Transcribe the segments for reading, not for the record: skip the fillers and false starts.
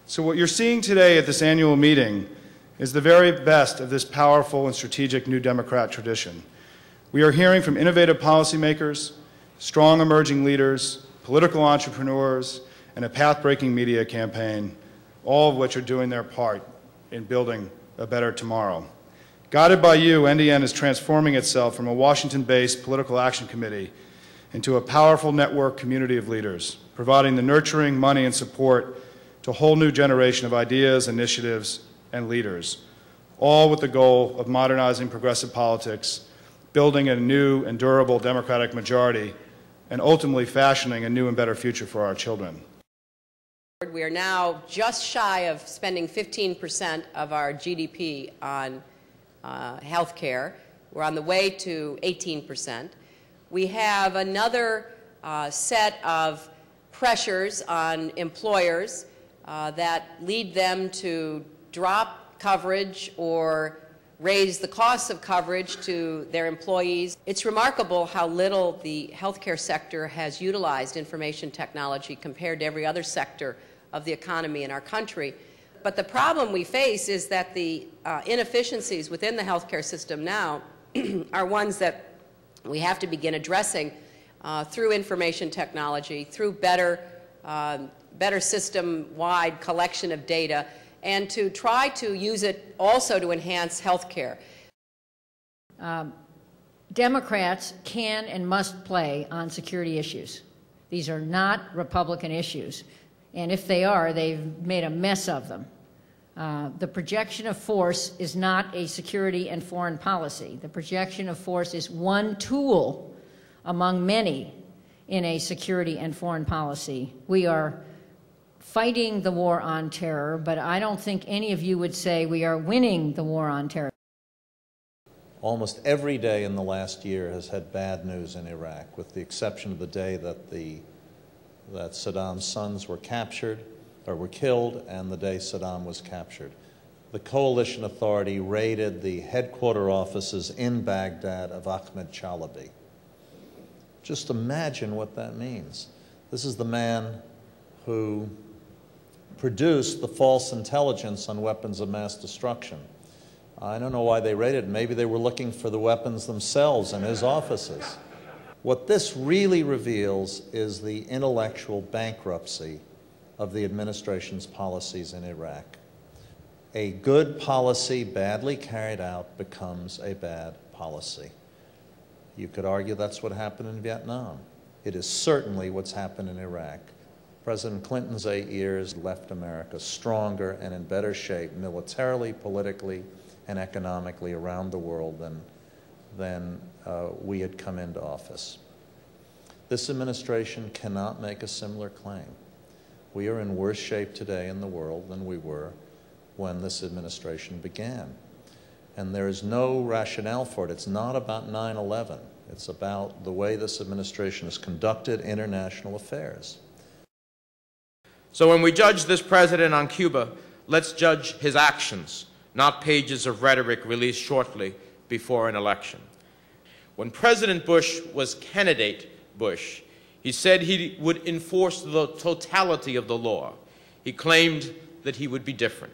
So what you're seeing today at this annual meeting is the very best of this powerful and strategic New Democrat tradition. We are hearing from innovative policymakers, strong emerging leaders, political entrepreneurs, and a path-breaking media campaign, all of which are doing their part in building a better tomorrow. Guided by you, NDN is transforming itself from a Washington-based political action committee into a powerful network community of leaders, providing the nurturing money and support to a whole new generation of ideas, initiatives, and leaders, all with the goal of modernizing progressive politics, building a new and durable Democratic majority, and ultimately fashioning a new and better future for our children. We are now just shy of spending 15% of our GDP on health care. We're on the way to 18%. We have another set of pressures on employers that lead them to drop coverage or raise the costs of coverage to their employees. It's remarkable how little the healthcare sector has utilized information technology compared to every other sector of the economy in our country. But the problem we face is that the inefficiencies within the healthcare system now are ones that we have to begin addressing through information technology, through better system-wide collection of data, and to try to use it also to enhance health care. Democrats can and must play on security issues. These are not Republican issues. And if they are, they've made a mess of them. The projection of force is not a security and foreign policy. The projection of force is one tool among many in a security and foreign policy. We are fighting the war on terror, but I don't think any of you would say we are winning the war on terror. Almost every day in the last year has had bad news in Iraq, with the exception of the day that Saddam's sons were captured or were killed and the day Saddam was captured. The coalition authority raided the headquarter offices in Baghdad of Ahmed Chalabi. Just imagine what that means. This is the man who produced the false intelligence on weapons of mass destruction. I don't know why they raided. Maybe they were looking for the weapons themselves in his offices. What this really reveals is the intellectual bankruptcy of the administration's policies in Iraq. A good policy badly carried out becomes a bad policy. You could argue that's what happened in Vietnam. It is certainly what's happened in Iraq. President Clinton's 8 years left America stronger and in better shape militarily, politically, and economically around the world than we had come into office. This administration cannot make a similar claim. We are in worse shape today in the world than we were when this administration began. And there is no rationale for it. It's not about 9/11. It's about the way this administration has conducted international affairs. So when we judge this president on Cuba, let's judge his actions, not pages of rhetoric released shortly before an election. When President Bush was candidate Bush, he said he would enforce the totality of the law. He claimed that he would be different.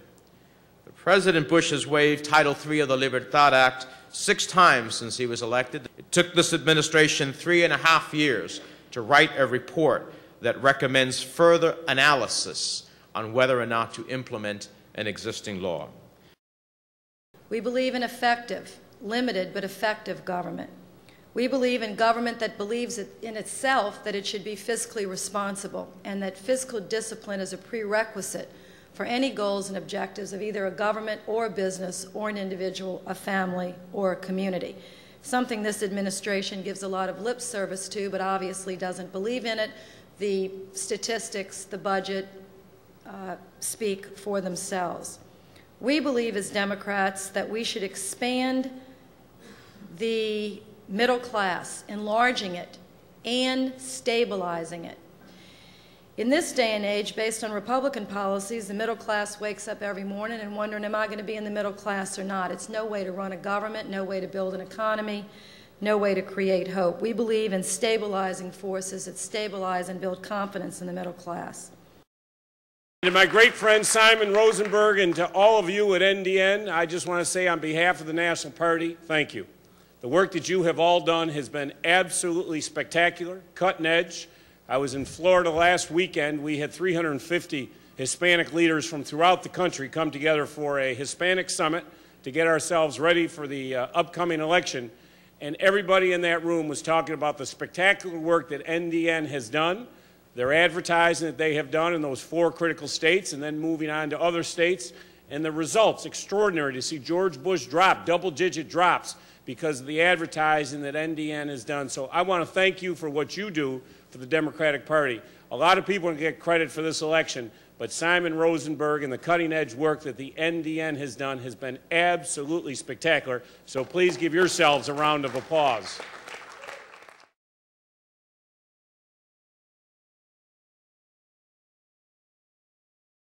But President Bush has waived Title III of the Libertad Act 6 times since he was elected. It took this administration 3.5 years to write a report that recommends further analysis on whether or not to implement an existing law. We believe in effective, limited but effective government. We believe in government that believes in itself that it should be fiscally responsible and that fiscal discipline is a prerequisite for any goals and objectives of either a government or a business or an individual, a family, or a community. Something this administration gives a lot of lip service to, but obviously doesn't believe in it. The statistics, the budget speak for themselves. We believe as Democrats that we should expand the middle class, enlarging it and stabilizing it. In this day and age, based on Republican policies, the middle class wakes up every morning and wondering, am I going to be in the middle class or not? It's no way to run a government, no way to build an economy, no way to create hope. We believe in stabilizing forces that stabilize and build confidence in the middle class. To my great friend Simon Rosenberg and to all of you at NDN, I just want to say on behalf of the National Party, thank you. The work that you have all done has been absolutely spectacular, cutting edge. I was in Florida last weekend. We had 350 Hispanic leaders from throughout the country come together for a Hispanic summit to get ourselves ready for the upcoming election. And everybody in that room was talking about the spectacular work that NDN has done. Their advertising that they have done in those 4 critical states and then moving on to other states. And the results, extraordinary to see George Bush drop, double-digit drops because of the advertising that NDN has done. So I want to thank you for what you do for the Democratic Party. A lot of people get credit for this election, but Simon Rosenberg and the cutting-edge work that the NDN has done has been absolutely spectacular. So please give yourselves a round of applause.